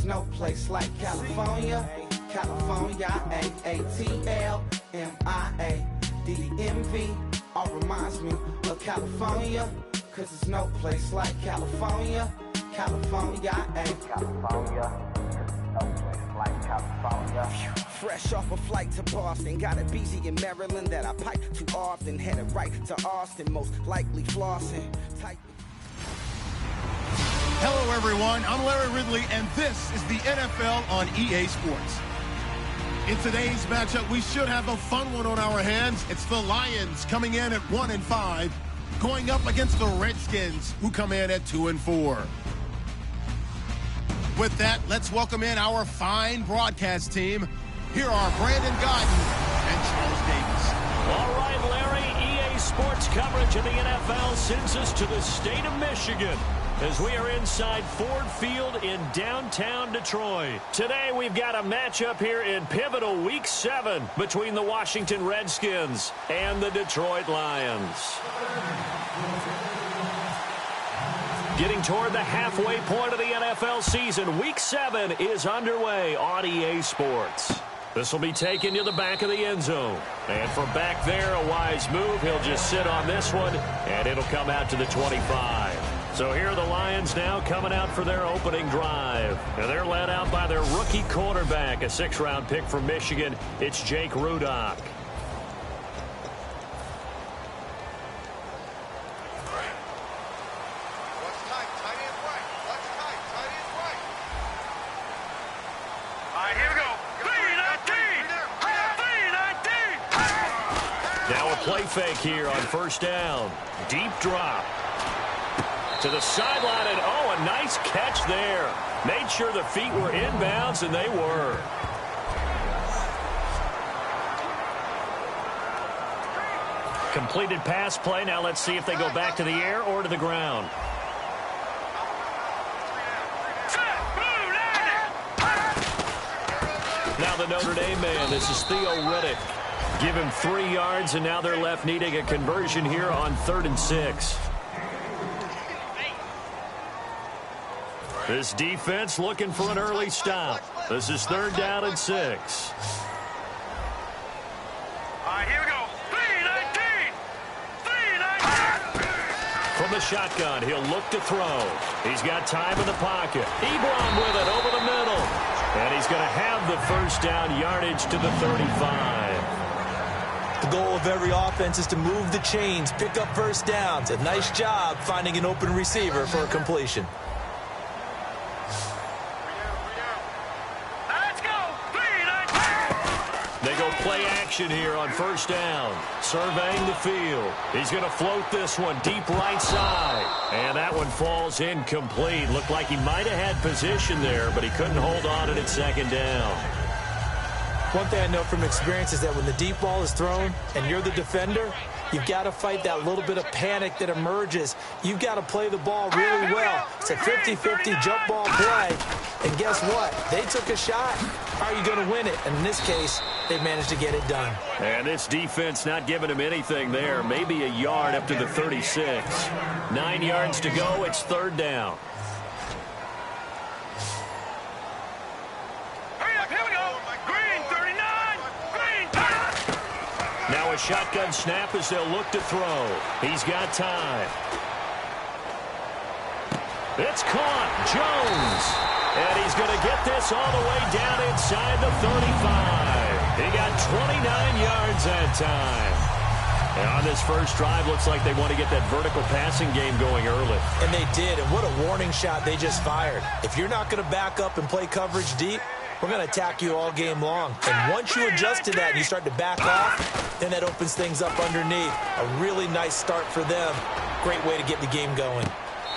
there's no place like California. California, A-A-T-L-M-I-A-D-M-V. All reminds me of California, cause there's no place like California. California, California, no place like California. Fresh off a flight to Boston, got a BZ in Maryland that I pipe too often. Headed right to Austin, most likely flossing. Hello, everyone. I'm Larry Ridley, and this is the NFL on EA Sports. In today's matchup, we should have a fun one on our hands. It's the Lions coming in at 1-5, going up against the Redskins, who come in at 2-4. With that, let's welcome in our fine broadcast team. Here are Brandon Godden and Charles Davis. All right, Larry, EA Sports coverage of the NFL sends us to the state of Michigan as we are inside Ford Field in downtown Detroit. Today, we've got a matchup here in pivotal Week 7 between the Washington Redskins and the Detroit Lions. Getting toward the halfway point of the NFL season, Week 7 is underway on EA Sports. This will be taken to the back of the end zone. And from back there, a wise move. He'll just sit on this one, and it'll come out to the 25. So here are the Lions now coming out for their opening drive. And they're led out by their rookie quarterback, a 6th-round pick from Michigan. It's Jake Rudock. Play fake here on first down. Deep drop. To the sideline, and oh, a nice catch there. Made sure the feet were inbounds, and they were. Completed pass play. Now let's see if they go back to the air or to the ground. Now the Notre Dame man. This is Theo Riddick. Give him 3 yards, and now they're left needing a conversion here on 3rd and 6. This defense looking for an early stop. This is 3rd down and 6. All right, here we go. 3-19. From the shotgun, he'll look to throw. He's got time in the pocket. Ebron with it over the middle. And he's going to have the first down yardage to the 35. The goal of every offense is to move the chains, pick up first downs. A nice job finding an open receiver for a completion. Let's go. 3-19. They go play action here on first down. Surveying the field. He's going to float this one deep right side. And that one falls incomplete. Looked like he might have had position there, but he couldn't hold on to it at 2nd down. One thing I know from experience is that when the deep ball is thrown and you're the defender, you've got to fight that little bit of panic that emerges. You've got to play the ball really well. It's a 50-50 jump ball play. And guess what? They took a shot. How are you going to win it? And in this case, they managed to get it done. And this defense not giving him anything there. Maybe a yard up to the 36. 9 yards to go. It's 3rd down. Now a shotgun snap as they'll look to throw. He's got time. It's caught. Jones. And he's going to get this all the way down inside the 35. He got 29 yards that time. And on this first drive, looks like they want to get that vertical passing game going early. And they did, and what a warning shot they just fired. If you're not going to back up and play coverage deep, we're going to attack you all game long. And once you adjust to that and you start to back off, then that opens things up underneath. A really nice start for them. Great way to get the game going.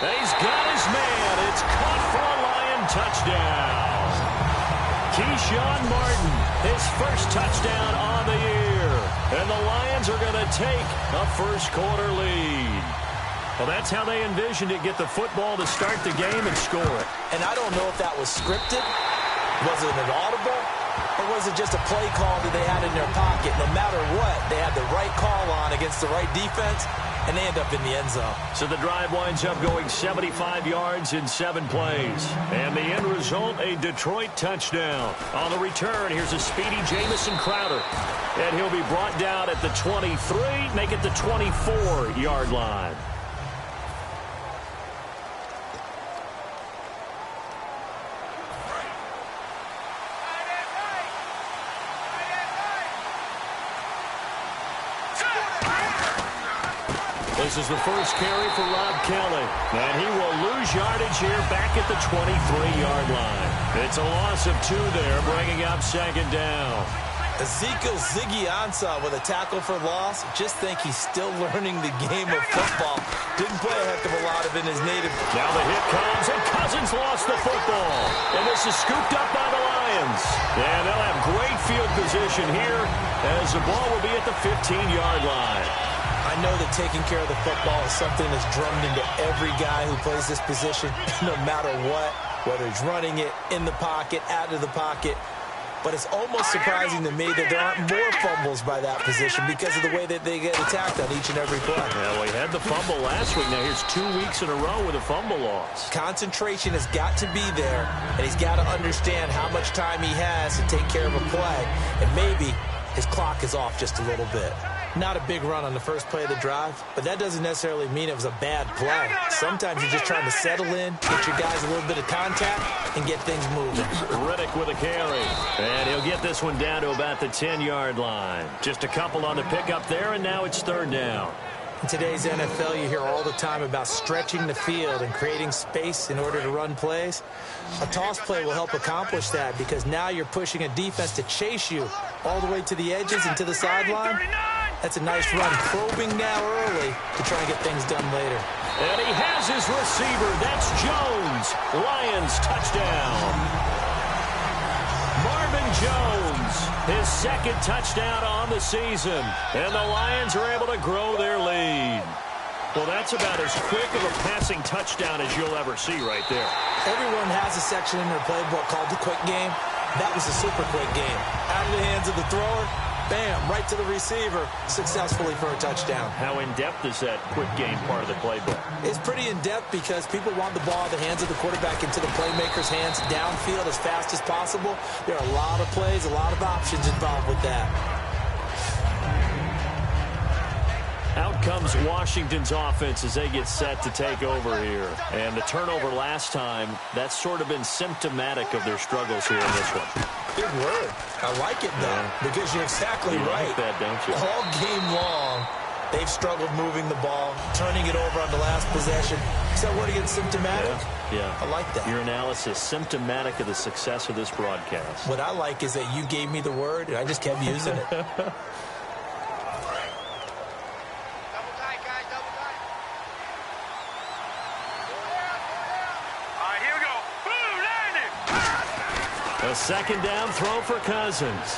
And he's got his man. It's caught for a Lion touchdown. Keyshawn Martin, his first touchdown on the year. And the Lions are going to take a first-quarter lead. Well, that's how they envisioned it, get the football to start the game and score it. And I don't know if that was scripted. Was it an audible? Or was it just a play call that they had in their pocket? No matter what, they had the right call on against the right defense, and they end up in the end zone. So the drive winds up going 75 yards in 7 plays. And the end result, a Detroit touchdown. On the return, here's a speedy Jamison Crowder. And he'll be brought down at the 23, make it the 24-yard line. This is the first carry for Rob Kelly. And he will lose yardage here back at the 23-yard line. It's a loss of 2 there, bringing up second down. Ezekiel Ziggy Ansah with a tackle for loss. Just think he's still learning the game of football. Didn't play a heck of a lot of it in his native. Now the hit comes, and Cousins lost the football. And this is scooped up by the Lions. And they'll have great field position here as the ball will be at the 15-yard line. I know that taking care of the football is something that's drummed into every guy who plays this position, no matter what, whether he's running it, in the pocket, out of the pocket. But it's almost surprising to me that there aren't more fumbles by that position because of the way that they get attacked on each and every play. Yeah, we had the fumble last week. Now here's 2 weeks in a row with a fumble loss. Concentration has got to be there, and he's got to understand how much time he has to take care of a play. And maybe his clock is off just a little bit. Not a big run on the first play of the drive, but that doesn't necessarily mean it was a bad play. Sometimes you're just trying to settle in, get your guys a little bit of contact, and get things moving. Riddick with a carry. And he'll get this one down to about the 10-yard line. Just a couple on the pickup there, and now it's third down. In today's NFL, you hear all the time about stretching the field and creating space in order to run plays. A toss play will help accomplish that because now you're pushing a defense to chase you all the way to the edges and to the sideline. That's a nice run, probing now early to try and get things done later. And he has his receiver. That's Jones. Lions touchdown. Marvin Jones, his second touchdown on the season. And the Lions are able to grow their lead. Well, that's about as quick of a passing touchdown as you'll ever see right there. Everyone has a section in their playbook called the quick game. That was a super quick game. Out of the hands of the thrower, bam, right to the receiver, successfully for a touchdown. How in-depth is that quick game part of the playbook? It's pretty in-depth because people want the ball in the hands of the quarterback into the playmaker's hands downfield as fast as possible. There are a lot of plays, a lot of options involved with that. Out comes Washington's offense as they get set to take over here. And the turnover last time, that's sort of been symptomatic of their struggles here in this one. Big word. I like it, though, because you're exactly right. Like that, don't you? All game long, they've struggled moving the ball, turning it over on the last possession. Is that word again, symptomatic? Yeah. I like that. Your analysis, symptomatic of the success of this broadcast. What I like is that you gave me the word, and I just kept using it. A second down throw for Cousins.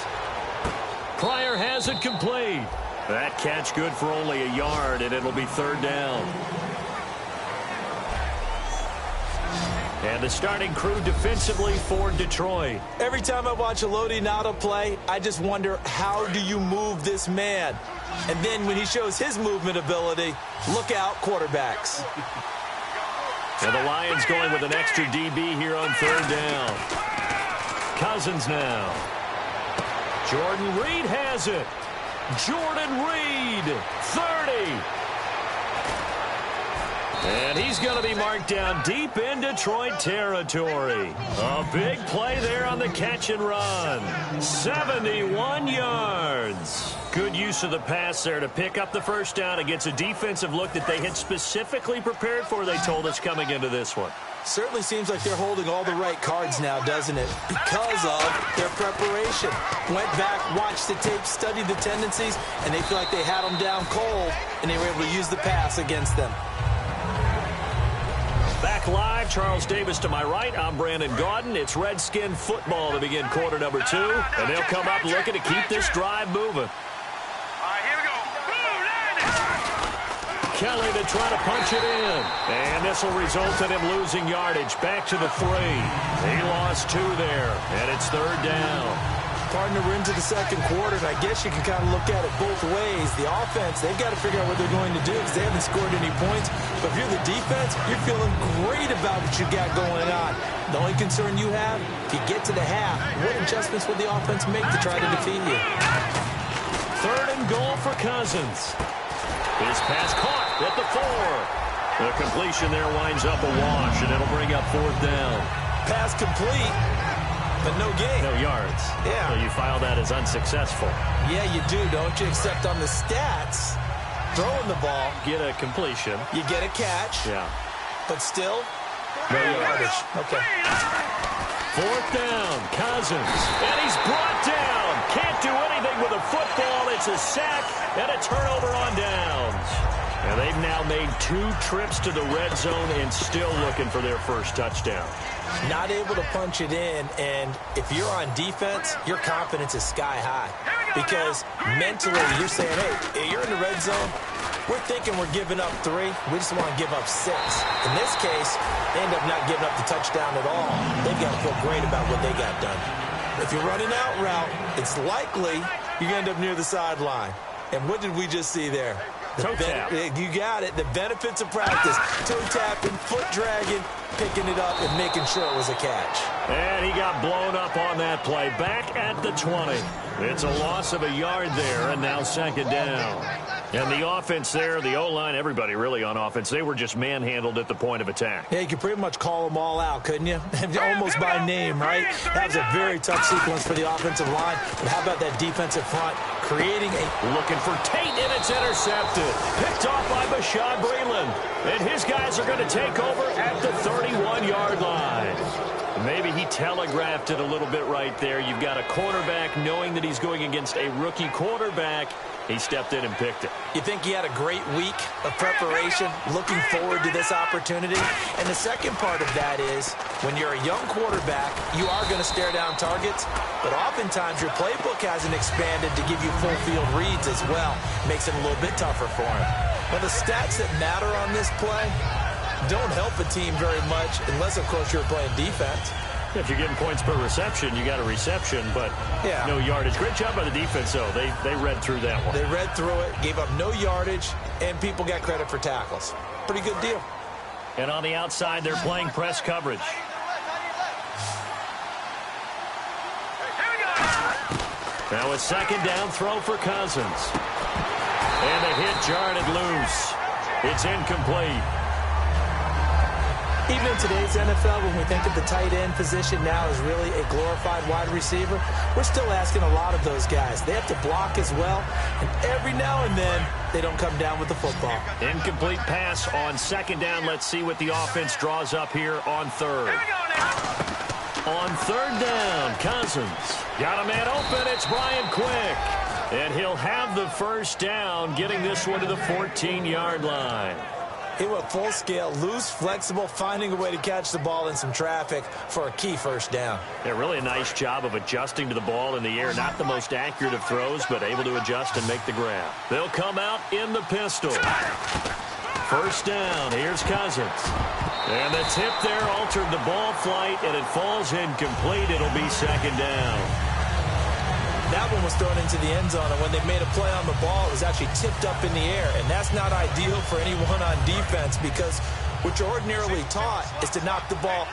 Pryor has it complete. That catch good for only a yard, and it'll be third down. And the starting crew defensively for Detroit. Every time I watch a Lodi Nada play, I just wonder, how do you move this man? And then when he shows his movement ability, look out, quarterbacks. And the Lions going with an extra DB here on third down. Cousins now. Jordan Reed has it. Jordan Reed, 30. And he's going to be marked down deep in Detroit territory. A big play there on the catch and run. 71 yards. Good use of the pass there to pick up the first down against a defensive look that they had specifically prepared for, they told us, coming into this one. Certainly seems like they're holding all the right cards now, doesn't it? Because of their preparation. Went back, watched the tape, studied the tendencies, and they feel like they had them down cold, and they were able to use the pass against them. Back live, Charles Davis to my right. I'm Brandon Gaudin. It's Redskin football to begin quarter number 2, and they'll come up looking to keep this drive moving. Kelly to try to punch it in. And this will result in him losing yardage back to the 3. He lost 2 there, and it's third down. partner, we're into the second quarter, and I guess you can kind of look at it both ways. The offense, they've got to figure out what they're going to do because they haven't scored any points. But if you're the defense, you're feeling great about what you got going on. The only concern you have, if you get to the half, what adjustments will the offense make to try to defeat you? 3rd and goal for Cousins. His pass caught at the 4. The completion there winds up a wash, and it'll bring up 4th down. Pass complete, but no gain. No yards. Yeah. So you file that as unsuccessful. Yeah, you do, don't you? Except on the stats, throwing the ball. Get a completion. You get a catch. Yeah. But still, no yardage. Okay. 4th down, Cousins. And he's brought down. Can't do anything with a football. It's a sack and a turnover on downs. And they've now made 2 trips to the red zone and still looking for their first touchdown. Not able to punch it in, and if you're on defense, your confidence is sky high. Because mentally, you're saying, hey, you're in the red zone. We're thinking we're giving up 3. We just want to give up 6. In this case, they end up not giving up the touchdown at all. They've got to feel great about what they got done. If you're running out route, it's likely you're going to end up near the sideline. And what did we just see there? Toe tap. You got it. The benefits of practice. Toe tapping, foot dragging, picking it up, and making sure it was a catch. And he got blown up on that play. Back at the 20. It's a loss of a yard there, and now 2nd down. And the offense there, the O-line, everybody really on offense, they were just manhandled at the point of attack. Yeah, you could pretty much call them all out, couldn't you? Almost by name, right? That was a very tough sequence for the offensive line. But how about that defensive front creating a... Looking for Tate, and it's intercepted. Picked off by Bashaud Breeland. And his guys are going to take over at the 31-yard line. Maybe he telegraphed it a little bit right there. You've got a quarterback knowing that he's going against a rookie quarterback. He stepped in and picked it. You think he had a great week of preparation, looking forward to this opportunity? And the second part of that is, when you're a young quarterback, you are going to stare down targets, but oftentimes your playbook hasn't expanded to give you full field reads as well. Makes it a little bit tougher for him. But the stats that matter on this play don't help a team very much, unless, of course, you're playing defense. If you're getting points per reception, you got a reception, but no yardage. Great job by the defense, though. They read through that one. They read through it, gave up no yardage, and people got credit for tackles. Pretty good deal. And on the outside, they're playing press coverage. Now a 2nd down throw for Cousins. And the hit jarred it loose. It's incomplete. Even in today's NFL, when we think of the tight end position now as really a glorified wide receiver, we're still asking a lot of those guys. They have to block as well, and every now and then, they don't come down with the football. Incomplete pass on 2nd down. Let's see what the offense draws up here on 3rd. On 3rd down, Cousins. Got a man open. It's Brian Quick. And he'll have the first down, getting this one to the 14-yard line. He went full scale, loose, flexible, finding a way to catch the ball in some traffic for a key first down. Yeah, really a nice job of adjusting to the ball in the air. Not the most accurate of throws, but able to adjust and make the grab. They'll come out in the pistol. First down, here's Cousins. And the tip there altered the ball flight, and it falls incomplete. It'll be 2nd down. That one was thrown into the end zone, and when they made a play on the ball, it was actually tipped up in the air. And that's not ideal for anyone on defense, because what you're ordinarily taught is to knock the ball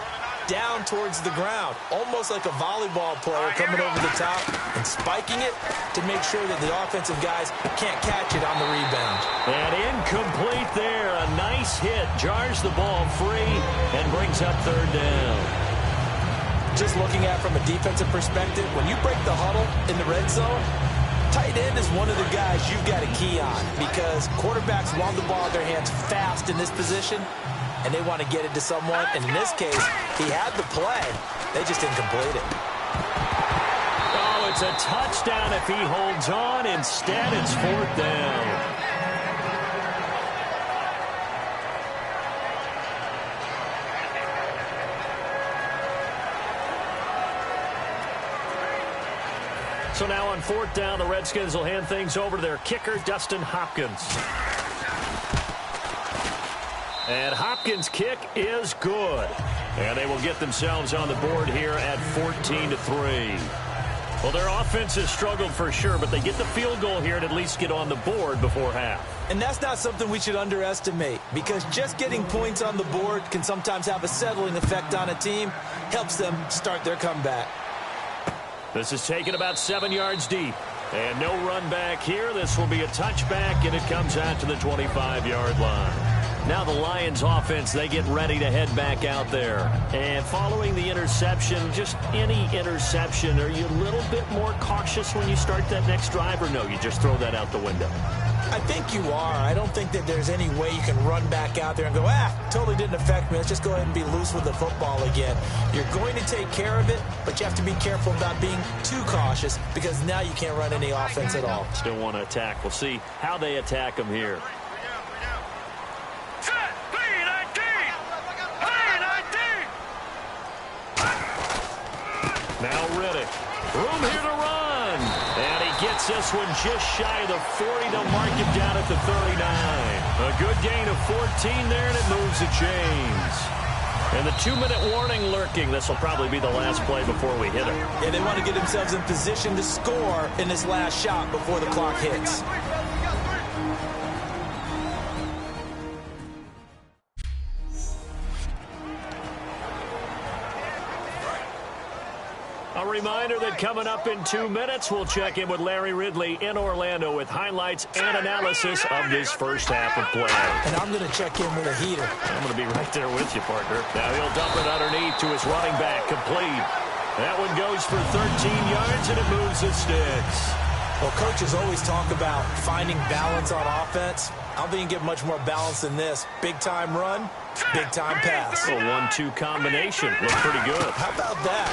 down towards the ground, almost like a volleyball player coming over the top and spiking it to make sure that the offensive guys can't catch it on the rebound. And incomplete there. A nice hit. Jars the ball free and brings up 3rd down. Just looking at it from a defensive perspective, when you break the huddle in the red zone, tight end is one of the guys you've got a key on, because quarterbacks want the ball in their hands fast in this position, and they want to get it to someone. And in this case, he had the play. They just didn't complete it. Oh, it's a touchdown if he holds on. Instead, it's 4th down. So now on 4th down, the Redskins will hand things over to their kicker, Dustin Hopkins. And Hopkins' kick is good. And they will get themselves on the board here at 14-3. Well, their offense has struggled for sure, but they get the field goal here and at least get on the board before half. And that's not something we should underestimate, because just getting points on the board can sometimes have a settling effect on a team. Helps them start their comeback. This is taken about 7 yards deep. And no run back here. This will be a touchback, and it comes out to the 25-yard line. Now the Lions offense, they get ready to head back out there. And following the interception, just any interception, are you a little bit more cautious when you start that next drive, or no, you just throw that out the window? I think you are. I don't think that there's any way you can run back out there and go, totally didn't affect me. Let's just go ahead and be loose with the football again. You're going to take care of it, but you have to be careful about being too cautious, because now you can't run any offense at all. Still want to attack. We'll see how they attack them here. Now Riddick. Room here to run. And he gets this one just shy of the 40 to mark him down at the 39. A good gain of 14 there, and it moves the chains. And the 2-minute warning lurking. This will probably be the last play before we hit him. Yeah, they want to get themselves in position to score in this last shot before the clock hits. A reminder that coming up in 2 minutes, we'll check in with Larry Ridley in Orlando with highlights and analysis of this first half of play. And I'm going to check in with a heater. I'm going to be right there with you, partner. Now he'll dump it underneath to his running back, complete. That one goes for 13 yards, and it moves the sticks. Well, coaches always talk about finding balance on offense. I don't think you can get much more balance than this. Big-time run, big-time pass. A 1-2 combination. Looks pretty good. How about that?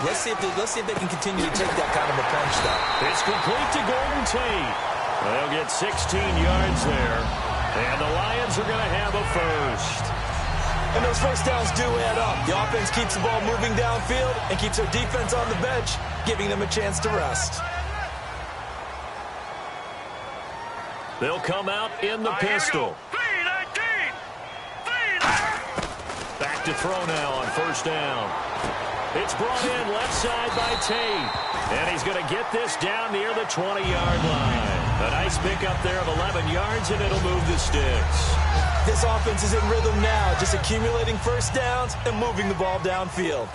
Let's see if they can continue to take that kind of a punch, though. It's complete to Golden Tate. They'll get 16 yards there. And the Lions are going to have a first. And those first downs do add up. The offense keeps the ball moving downfield and keeps their defense on the bench, giving them a chance to rest. They'll come out in the pistol. Back to throw now on first down. It's brought in left side by Tate. And he's going to get this down near the 20-yard line. A nice pickup there of 11 yards, and it'll move the sticks. This offense is in rhythm now, just accumulating first downs and moving the ball downfield.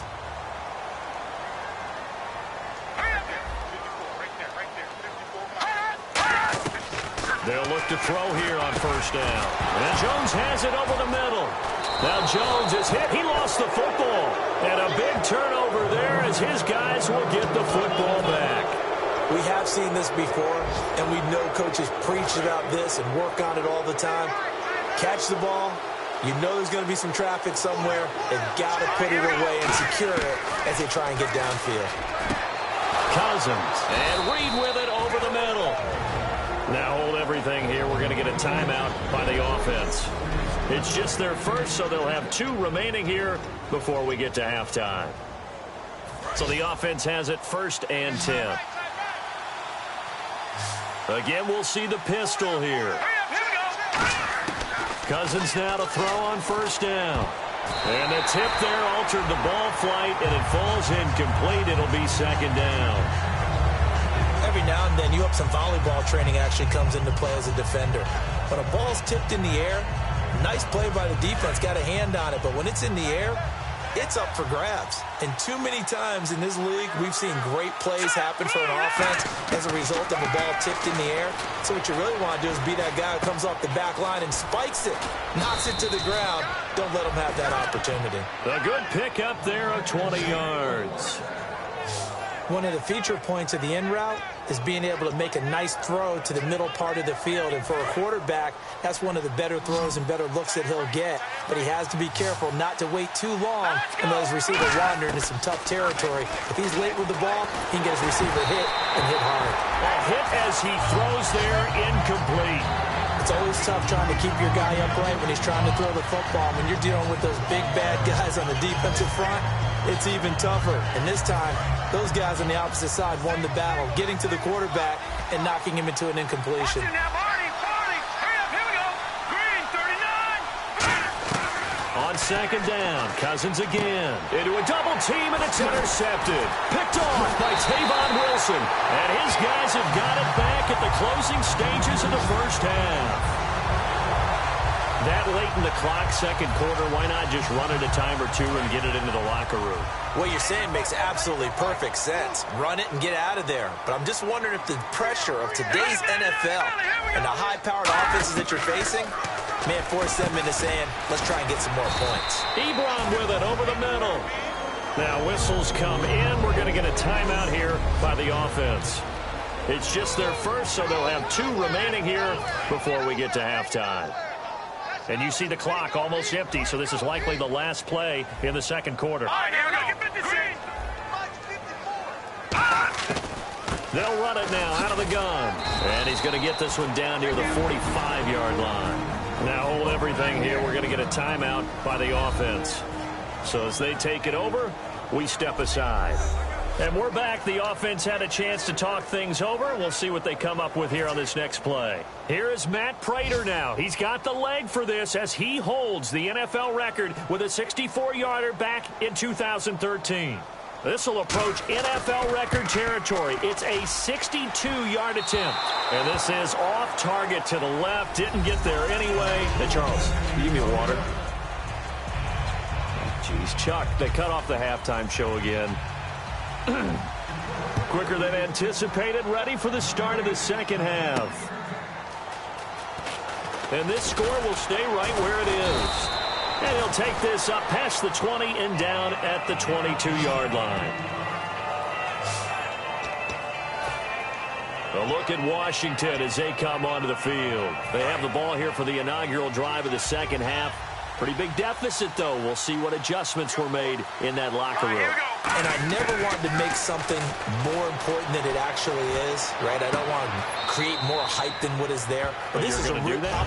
They'll look to throw here on first down. And Jones has it over the middle. Now Jones is hit. He lost the football. And a big turnover there as his guys will get the football back. We have seen this before, and we know coaches preach about this and work on it all the time. Catch the ball. You know there's going to be some traffic somewhere. They've got to put it away and secure it as they try and get downfield. Cousins. And Reed with it over the middle. Now hold everything here. We're going to get a timeout by the offense. It's just their first, so they'll have 2 remaining here before we get to halftime. So the offense has it 1st and 10. Again, we'll see the pistol here. Cousins now to throw on first down. And the tip there altered the ball flight, and it falls incomplete. It'll be 2nd down. Every now and then, you hope some volleyball training actually comes into play as a defender. When a ball's tipped in the air, nice play by the defense, got a hand on it, but when it's in the air, it's up for grabs. And too many times in this league, we've seen great plays happen for an offense as a result of a ball tipped in the air. So what you really want to do is be that guy who comes off the back line and spikes it, knocks it to the ground. Don't let him have that opportunity. A good pickup there of 20 yards. One of the feature points of the in route is being able to make a nice throw to the middle part of the field. And for a quarterback, that's one of the better throws and better looks that he'll get. But he has to be careful not to wait too long and let his receiver wander into some tough territory. If he's late with the ball, he can get his receiver hit and hit hard. A hit as he throws there, incomplete. It's always tough trying to keep your guy upright when he's trying to throw the football. When you're dealing with those big, bad guys on the defensive front, it's even tougher. And this time, those guys on the opposite side won the battle, getting to the quarterback and knocking him into an incompletion. On second down. Cousins again. Into a double team, and it's intercepted. Picked off by Tavon Wilson. And his guys have got it back at the closing stages of the first half. That late in the clock, second quarter, why not just run it a time or two and get it into the locker room? What you're saying makes absolutely perfect sense. Run it and get out of there. But I'm just wondering if the pressure of today's NFL and the high-powered offenses that you're facing may force them into saying, let's try and get some more points. Ebron with it over the middle. Now whistles come in. We're going to get a timeout here by the offense. It's just their first, so they'll have 2 remaining here before we get to halftime. And you see the clock almost empty, so this is likely the last play in the second quarter. All right, here we go. They'll run it now out of the gun. And he's going to get this one down near the 45-yard line. Now hold everything here. We're going to get a timeout by the offense. So as they take it over, we step aside. And we're back. The offense had a chance to talk things over. We'll see what they come up with here on this next play. Here is Matt Prater now. He's got the leg for this as he holds the NFL record with a 64-yarder back in 2013. This will approach NFL record territory. It's a 62-yard attempt. And this is off target to the left. Didn't get there anyway. Hey, Charles, give me water. Jeez, Chuck, they cut off the halftime show again. Quicker than anticipated, ready for the start of the second half. And this score will stay right where it is. And he'll take this up past the 20 and down at the 22-yard line. A look at Washington as they come onto the field. They have the ball here for the inaugural drive of the second half. Pretty big deficit, though. We'll see what adjustments were made in that locker room. And I never wanted to make something more important than it actually is, right? I don't want to create more hype than what is there. But this is I'm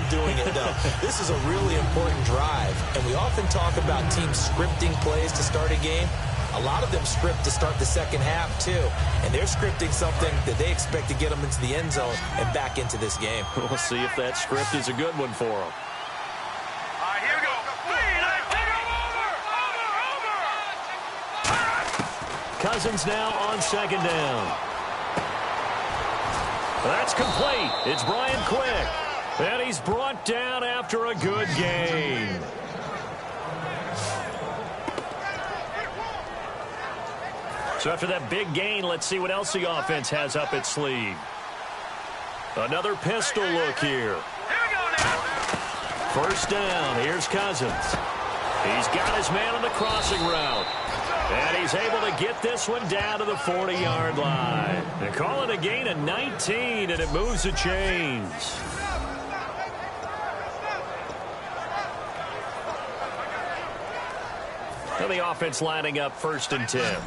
doing it, though. This is a really important drive. And we often talk about teams scripting plays to start a game. A lot of them script to start the second half, too. And they're scripting something that they expect to get them into the end zone and back into this game. We'll see if that script is a good one for them. Cousins now on second down. That's complete. It's Brian Quick. And he's brought down after a good gain. So after that big gain, let's see what else the offense has up its sleeve. Another pistol look here. First down. Here's Cousins. He's got his man on the crossing route. And he's able to get this one down to the 40-yard line. They call it a gain of 19, and it moves the chains. And the offense lining up 1st and 10.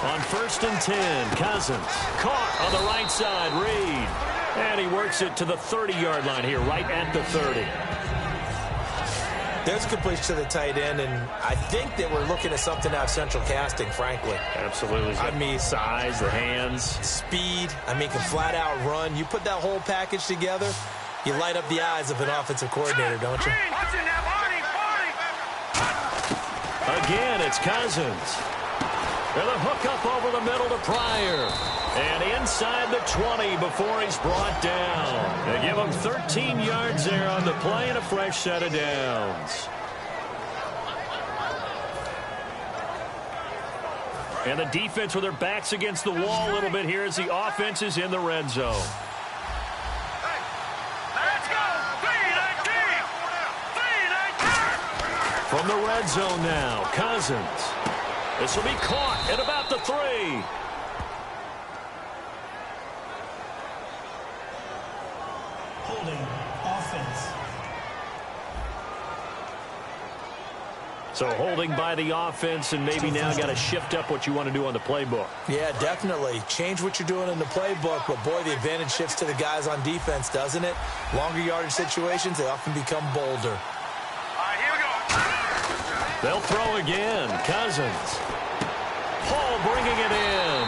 On 1st and 10, Cousins caught on the right side, Reed. And he works it to the 30-yard line here, right at the 30. There's completion to the tight end, and I think that we're looking at something out of central casting, frankly. Absolutely. I mean, size, the hands. Speed. I mean, can flat out run. You put that whole package together, you light up the eyes of an offensive coordinator, don't you? Again, it's Cousins. And a hook up over the middle to Pryor. And inside the 20 before he's brought down. They give him 13 yards there on the play and a fresh set of downs. And the defense with their backs against the wall a little bit here as the offense is in the red zone. Let's go! 3-19! From the red zone now, Cousins. This will be caught at about the 3. Holding offense. So holding by the offense, and maybe now got to shift up what you want to do on the playbook. Yeah, definitely. Change what you're doing in the playbook, but boy, the advantage shifts to the guys on defense, doesn't it? Longer yardage situations, they often become bolder. All right, here we go. They'll throw again. Cousins. Paul bringing it in.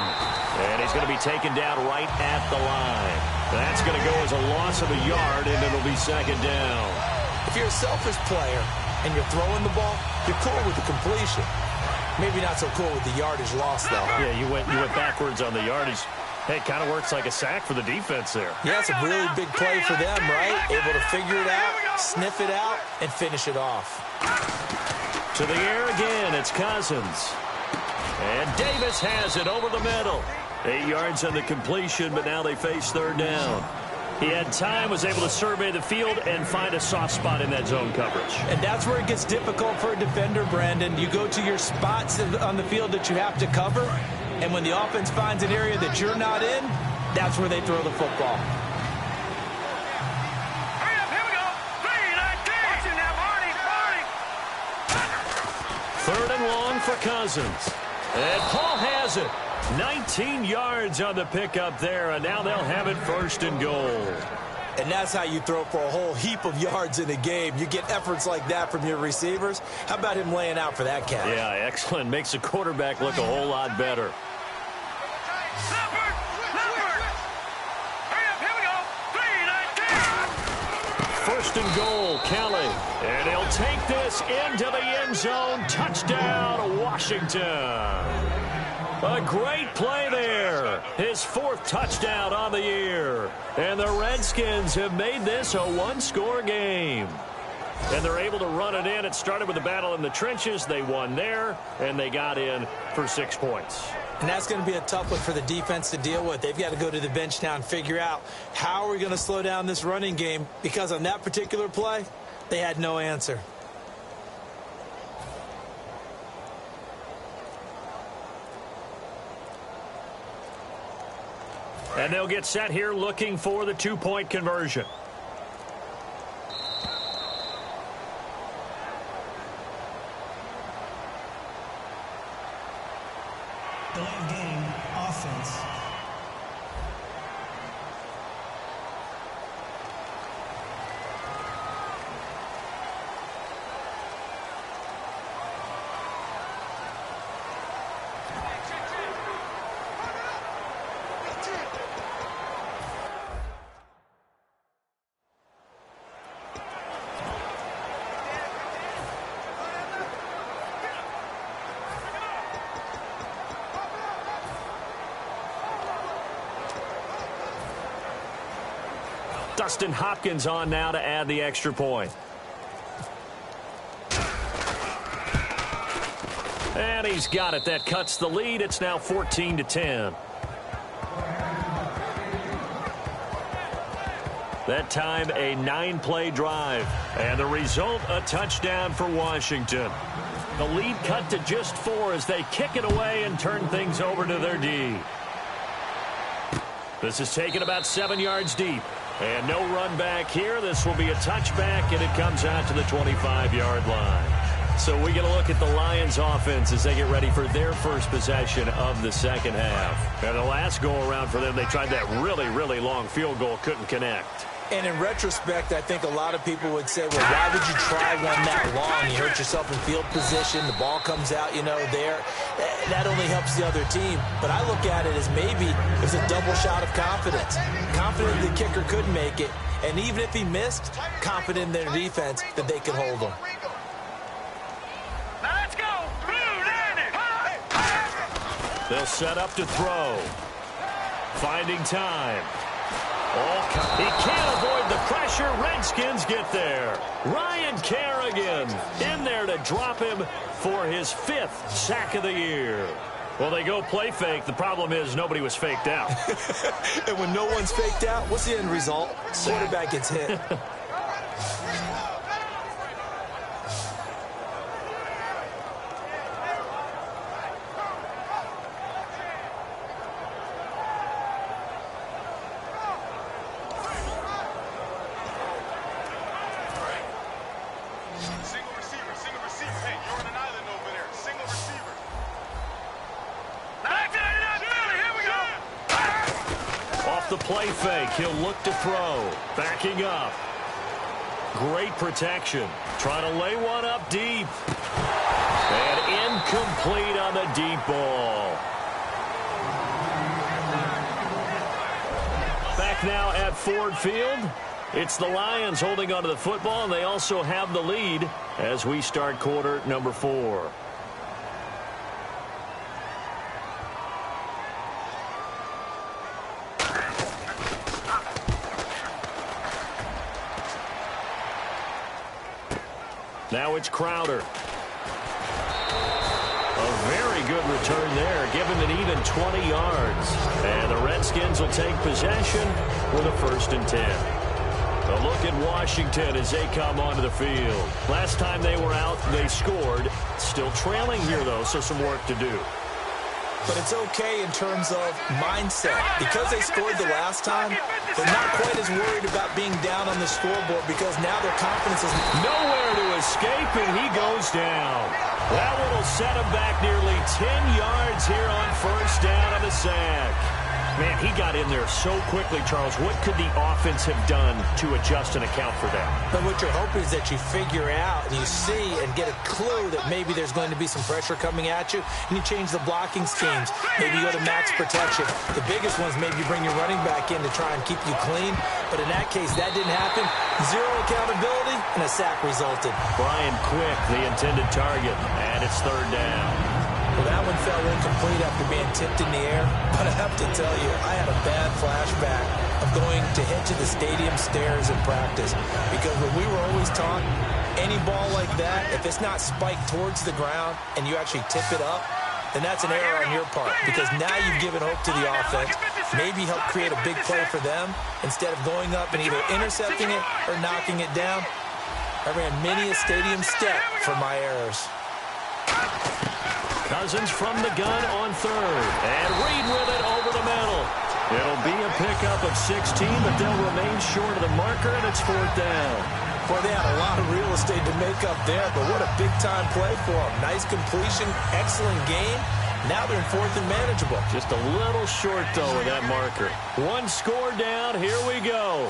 And he's going to be taken down right at the line. That's going to go as a loss of a yard, and it'll be second down. If you're a selfish player and you're throwing the ball, you're cool with the completion. Maybe not so cool with the yardage loss, though. Yeah, you went backwards on the yardage. Hey, it kind of works like a sack for the defense there. Yeah, it's a really big play for them, right? Able to figure it out, sniff it out, and finish it off. To the air again, it's Cousins. And Davis has it over the middle. 8 yards on the completion, but now they face third down. He had time, was able to survey the field and find a soft spot in that zone coverage. And that's where it gets difficult for a defender, Brandon. You go to your spots on the field that you have to cover, and when the offense finds an area that you're not in, that's where they throw the football. Hurry up, here we go. 3-19. Watch it now, Marty. Third and long for Cousins. And Paul has it. 19 yards on the pickup there, and now they'll have it first and goal. And that's how you throw for a whole heap of yards in a game. You get efforts like that from your receivers. How about him laying out for that catch? Yeah, excellent. Makes the quarterback look a whole lot better. Leopard. Hurry up, here we go. 3-19. First and goal, Kelly. And he'll take this into the end zone. Touchdown, Washington. A great play there. His 4th touchdown on the year. And the Redskins have made this a one-score game. And they're able to run it in. It started with a battle in the trenches. They won there, and they got in for 6 points. And that's going to be a tough one for the defense to deal with. They've got to go to the bench now and figure out how are we going to slow down this running game, because on that particular play, they had no answer. And they'll get set here looking for the 2-point conversion. Delayed game, offense. Dustin Hopkins on now to add the extra point. And he's got it. That cuts the lead. It's now 14-10. That time, a 9-play drive. And the result, a touchdown for Washington. The lead cut to just 4 as they kick it away and turn things over to their D. This is taken about 7 yards deep. And no run back here. This will be a touchback, and it comes out to the 25-yard line. So we get a look at the Lions offense as they get ready for their first possession of the second half. And the last go-around for them, they tried that really, really long field goal, couldn't connect. And in retrospect, I think a lot of people would say, well, why would you try one that long? You hurt yourself in field position. The ball comes out, there. That only helps the other team. But I look at it as maybe it was a double shot of confidence. Confident the kicker could make it. And even if he missed, confident in their defense that they could hold him. Let's go. They'll set up to throw. Finding time. Oh, he can't avoid the pressure. Redskins get there. Ryan Kerrigan in there to drop him for his 5th sack of the year. Well, they go play fake. The problem is nobody was faked out. And when no one's faked out, what's the end result? Quarterback gets hit. Single receiver. Hey, you're on an island over there. Single receiver. Here we go. Off the play fake, he'll look to throw. Backing up. Great protection. Trying to lay one up deep. And incomplete on the deep ball. Back back now at Ford Field. It's the Lions holding onto the football, and they also have the lead as we start quarter number 4. Now it's Crowder. A very good return there, given an even 20 yards. And the Redskins will take possession with a 1st and 10. A look at Washington as they come onto the field. Last time they were out, they scored. Still trailing here, though, so some work to do. But it's okay in terms of mindset. Because they scored the last time, they're not quite as worried about being down on the scoreboard because now their confidence is nowhere to escape, and he goes down. That one will set him back nearly 10 yards here on 1st down on the sack. Man, he got in there so quickly, Charles. What could the offense have done to adjust and account for that? But what you're hoping is that you figure out and you see and get a clue that maybe there's going to be some pressure coming at you, and you change the blocking schemes. Maybe you go to max protection. The biggest ones, maybe you bring your running back in to try and keep you clean. But in that case, that didn't happen. 0 accountability, and a sack resulted. Brian Quick, the intended target, and it's 3rd down. Well, that one fell incomplete after being tipped in the air. But I have to tell you, I had a bad flashback of going to head to the stadium stairs in practice. Because what we were always taught, any ball like that, if it's not spiked towards the ground and you actually tip it up, then that's an error on your part. Because now you've given hope to the offense. Maybe help create a big play for them instead of going up and either intercepting it or knocking it down. I ran many a stadium step for my errors. Cousins from the gun on 3rd. And Reed with it over the middle. It'll be a pickup of 16, but they'll remain short of the marker, and it's 4th down. Boy, they had a lot of real estate to make up there, but what a big-time play for them. Nice completion, excellent game. Now they're in 4th and manageable. Just a little short, though, with that marker. One score down. Here we go.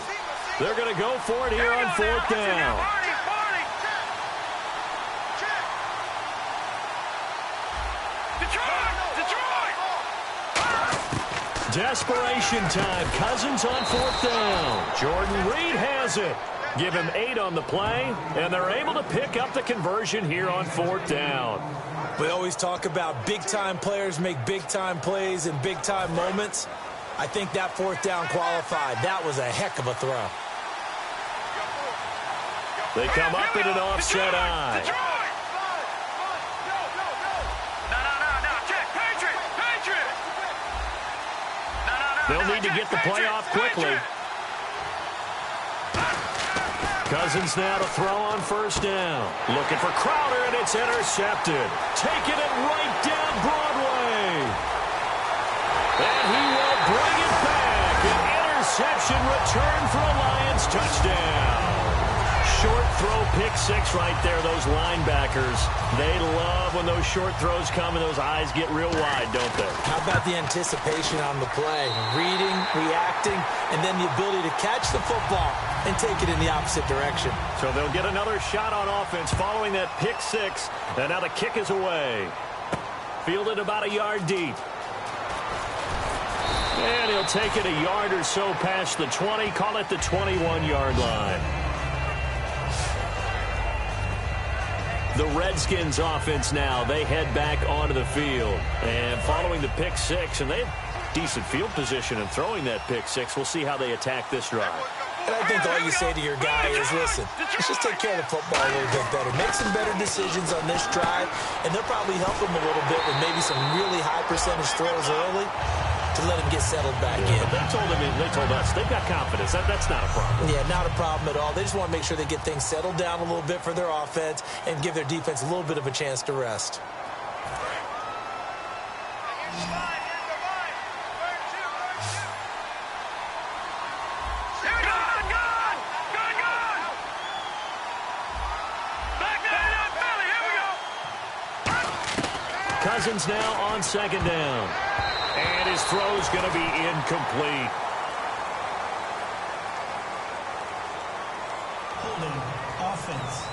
They're going to go for it here on 4th down. Desperation time. Cousins on 4th down. Jordan Reed has it. Give him 8 on the play, and they're able to pick up the conversion here on 4th down. We always talk about big-time players make big-time plays in big-time moments. I think that 4th down qualified. That was a heck of a throw. They come up in an offset eye. They'll need to get the play off quickly. Cousins now to throw on 1st down. Looking for Crowder, and it's intercepted. Taking it right down Broadway. And he will bring it back. An interception return for a Lions touchdown. Short throw, pick 6 right there. Those linebackers, they love when those short throws come and those eyes get real wide, don't they? How about the anticipation on the play? Reading, reacting, and then the ability to catch the football and take it in the opposite direction. So they'll get another shot on offense following that pick 6. And now the kick is away. Fielded about a yard deep. And he'll take it a yard or so past the 20. Call it the 21-yard line. The Redskins offense now, they head back onto the field. And following the pick 6, and they have decent field position in throwing that pick 6. We'll see how they attack this drive. And I think all you say to your guy is, listen, let's just take care of the football a little bit better. Make some better decisions on this drive, and they'll probably help him a little bit with maybe some really high percentage throws early to let him get settled back in. But they told us they've got confidence. That's not a problem. Yeah, not a problem at all. They just want to make sure they get things settled down a little bit for their offense and give their defense a little bit of a chance to rest. Cousins now on 2nd down. And his throw's going to be incomplete. Holding offense.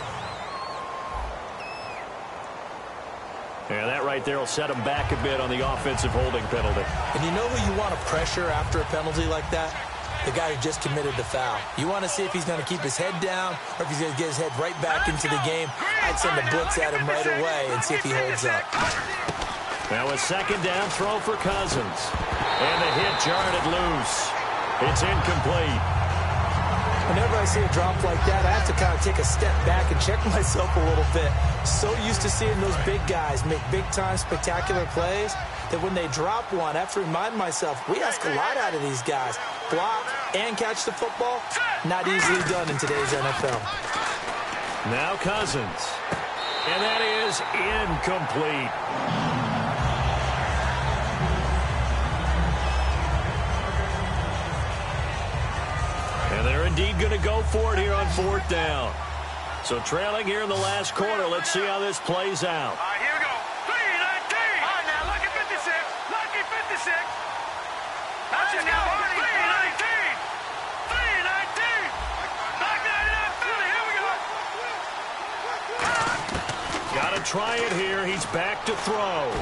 And that right there will set him back a bit on the offensive holding penalty. And you know who you want to pressure after a penalty like that? the guy who just committed the foul. You want to see if he's going to keep his head down or if he's going to get his head right back into the game. I'd send a blitz at him right away and see if he holds up. Now a second down throw for Cousins. And the hit jarred it loose. It's incomplete. Whenever I see a drop like that, I have to kind of take a step back and check myself a little bit. So used to seeing those big guys make big-time spectacular plays that when they drop one, I have to remind myself, we ask a lot out of these guys. Block and catch the football, not easily done in today's NFL. Now Cousins. And that is incomplete. And they're indeed going to go for it here on fourth down. So trailing here in the last quarter. Let's see how this plays out. All right, here we go. 3-19. All right, now, lucky 56. Lucky 56. That's it now. 3-19. 3-19. Knock 99 Philly. Here we go. Got to try it here. He's back to throw.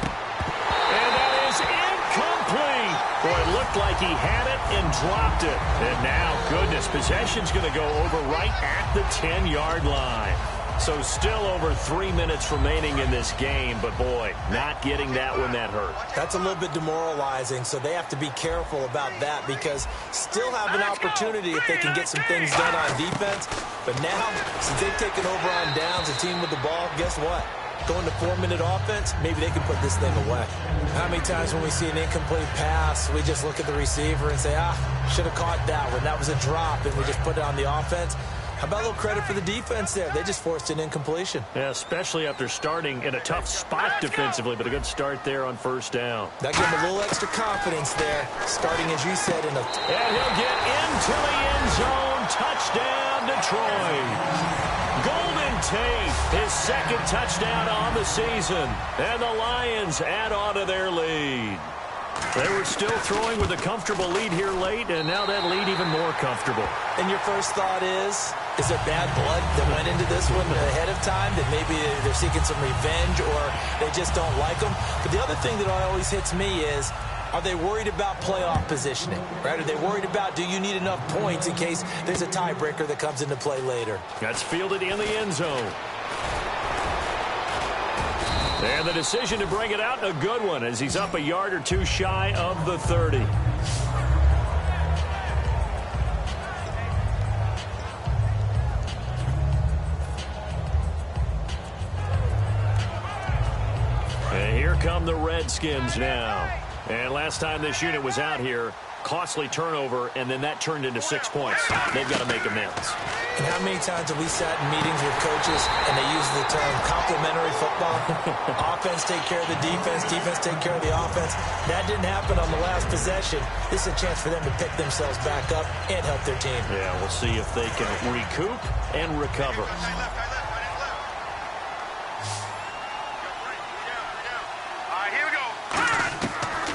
And that is incomplete. Boy, it looked like he had it and dropped it. And now, goodness, possession's going to go over right at the 10-yard line. So still over 3 minutes remaining in this game. But, boy, not getting that one, that hurt. That's a little bit demoralizing, so they have to be careful about that because still have an opportunity if they can get some things done on defense. But now, since they've taken over on downs, a team with the ball, guess what? Going to 4-minute offense, maybe they can put this thing away. How many times when we see an incomplete pass, we just look at the receiver and say, should have caught that one. That was a drop, and we just put it on the offense. How about a little credit for the defense there? They just forced an incompletion. Yeah, especially after starting in a tough spot defensively, but a good start there on first down. That gave him a little extra confidence there, starting, as you said, in a... And he'll get into the end zone. Touchdown, Detroit. Golden Tate, his second touchdown on the season. And the Lions add on to their lead. They were still throwing with a comfortable lead here late, and now that lead even more comfortable. And your first thought is there bad blood that went into this one ahead of time, that maybe they're seeking some revenge or they just don't like them? But the other thing that always hits me is, are they worried about playoff positioning, right? Are they worried about, do you need enough points in case there's a tiebreaker that comes into play later? That's fielded in the end zone. And the decision to bring it out, a good one, as he's up a yard or two shy of the 30. And here come the Redskins now. And last time this unit was out here, costly turnover, and then that turned into 6 points. They've got to make amends. And how many times have we sat in meetings with coaches and they use the term complementary football? Offense take care of the defense, defense take care of the offense. That didn't happen on the last possession. This is a chance for them to pick themselves back up and help their team. Yeah, we'll see if they can recoup and recover.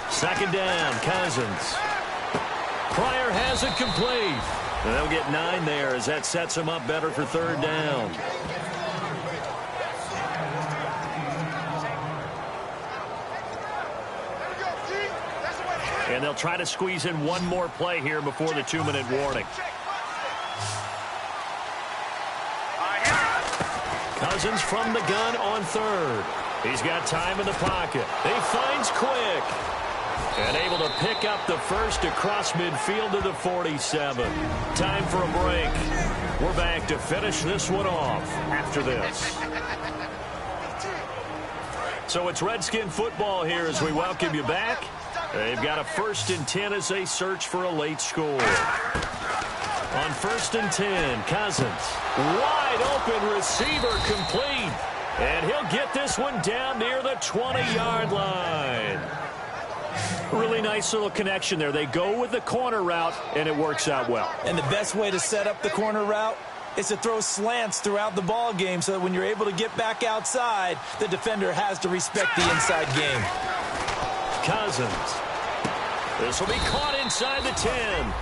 Second down, Cousins. Pryor has it complete. And they'll get 9 there as that sets them up better for third down. And they'll try to squeeze in one more play here before the 2-minute warning. Cousins from the gun on third. He's got time in the pocket. He finds Quick. And able to pick up the first across midfield to the 47. Time for a break. We're back to finish this one off after this. So it's Redskin football here as we welcome you back. They've got a 1st and 10 as they search for a late score. On 1st and 10, Cousins. Wide open receiver complete. And he'll get this one down near the 20-yard line. Really nice little connection there. They go with the corner route, and it works out well. And the best way to set up the corner route is to throw slants throughout the ball game so that when you're able to get back outside, the defender has to respect the inside game. Cousins. This will be caught inside the 10.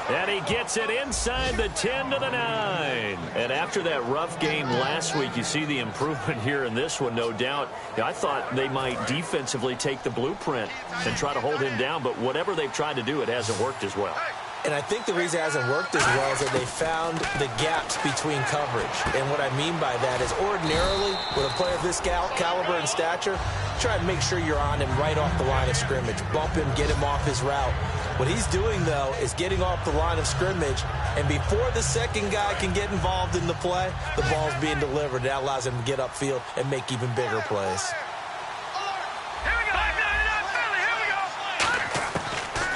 And he gets it inside the 10 to the 9. And after that rough game last week, you see the improvement here in this one, no doubt. I thought they might defensively take the blueprint and try to hold him down, but whatever they've tried to do, it hasn't worked as well. And I think the reason it hasn't worked as well is that they found the gaps between coverage. And what I mean by that is ordinarily, with a player of this caliber and stature, try and make sure you're on him right off the line of scrimmage. Bump him, get him off his route. What he's doing, though, is getting off the line of scrimmage, and before the second guy can get involved in the play, the ball's being delivered. That allows him to get upfield and make even bigger plays.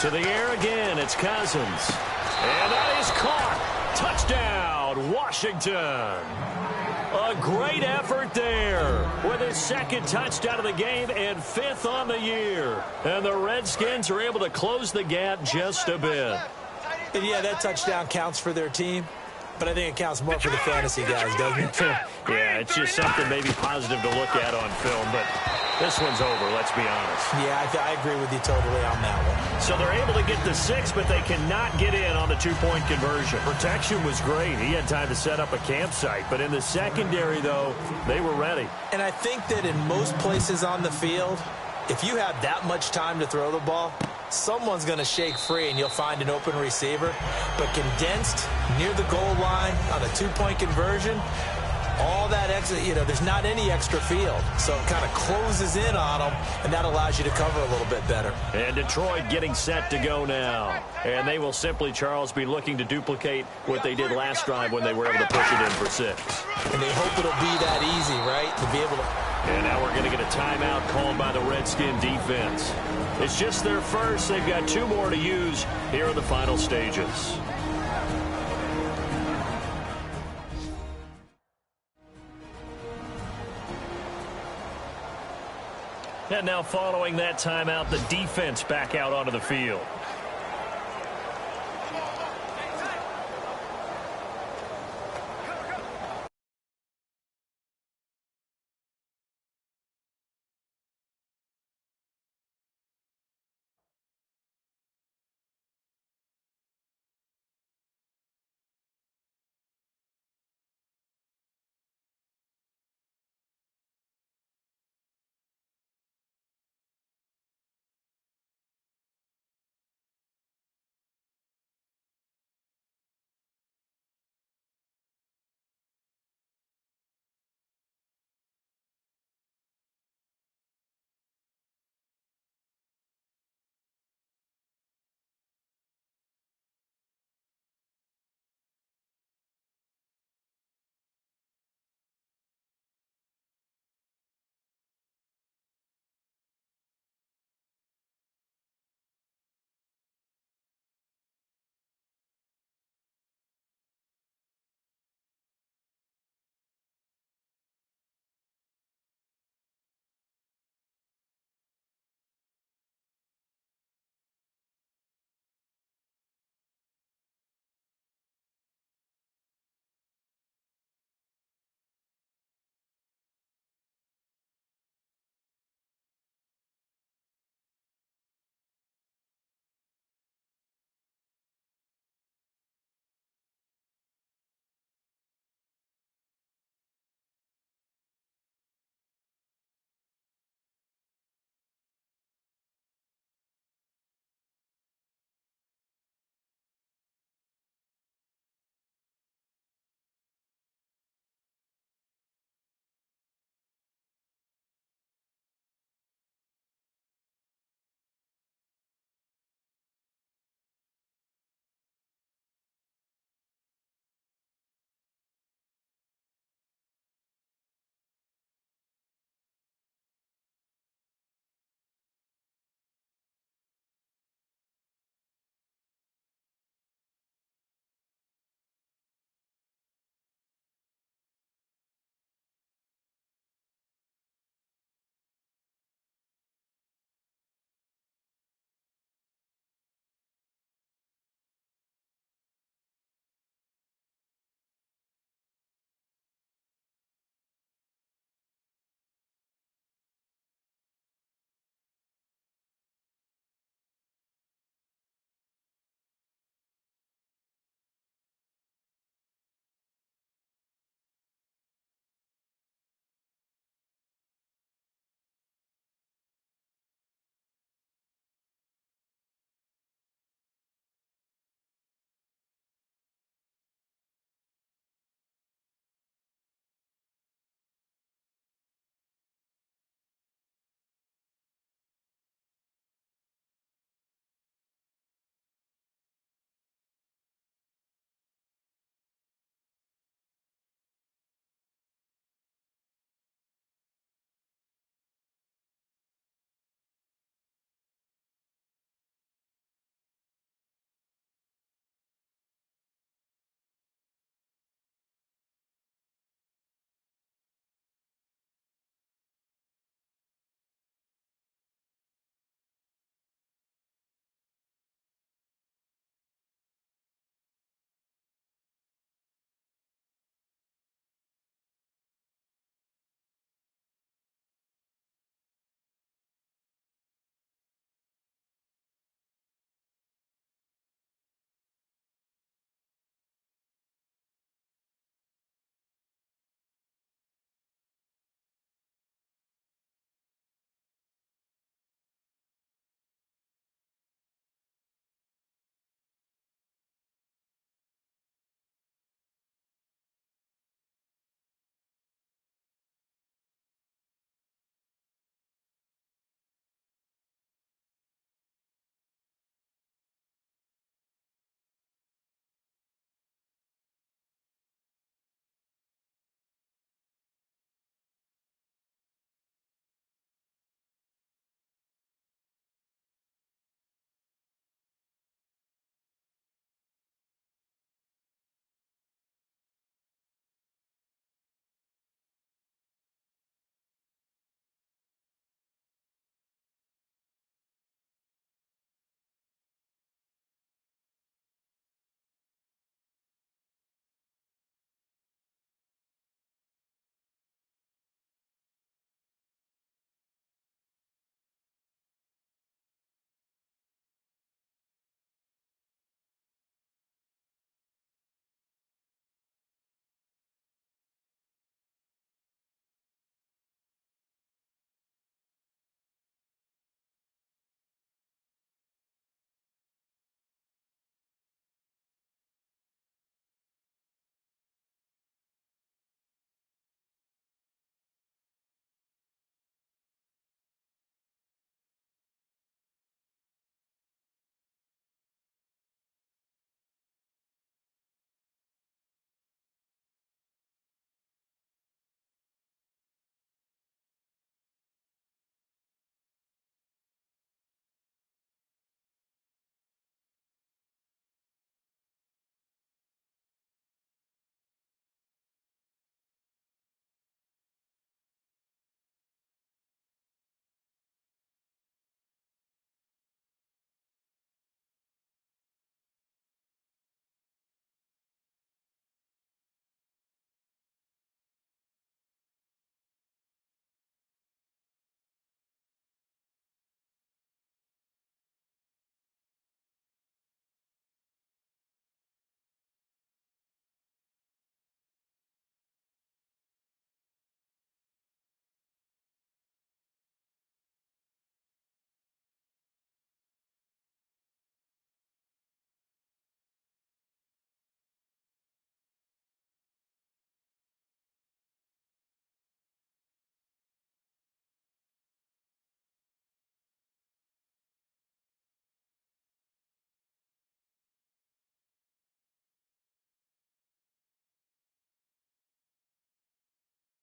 To the air again, it's Cousins. And that is caught. Touchdown, Washington. A great effort there with his second touchdown of the game and 5th on the year. And the Redskins are able to close the gap just a bit. And yeah, that touchdown counts for their team, but I think it counts more for the fantasy guys, doesn't it? Yeah, it's just something maybe positive to look at on film, but this one's over, let's be honest. Yeah, I agree with you totally on that one. So they're able to get the 6, but they cannot get in on the 2-point conversion. Protection was great. He had time to set up a campsite, but in the secondary, though, they were ready. And I think that in most places on the field, if you have that much time to throw the ball, someone's going to shake free and you'll find an open receiver. But condensed near the goal line on a 2-point conversion, all that extra, there's not any extra field. So it kind of closes in on them, and that allows you to cover a little bit better. And Detroit getting set to go now. And they will simply, Charles, be looking to duplicate what they did last drive when they were able to push it in for 6. And they hope it'll be that easy, right, to be able to. And now we're going to get a timeout called by the Redskin defense. It's just their first. They've got 2 more to use here in the final stages. And now following that timeout, the defense back out onto the field.